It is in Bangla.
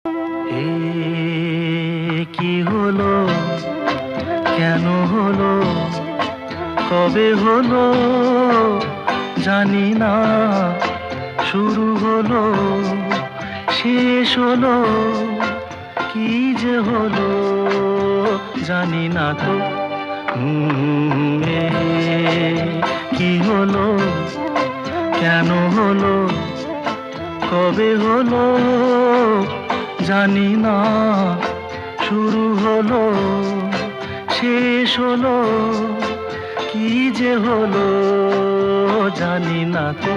এ কি হলো, কেন হলো, কবে হলো জানি না। শুরু হলো, শেষ হলো, কি যে হলো জানি না তো। এ কি হলো, কেন হলো, কবে হলো জানি না। শুরু হলো, শেষ হলো, কি যে হলো জানি না তো।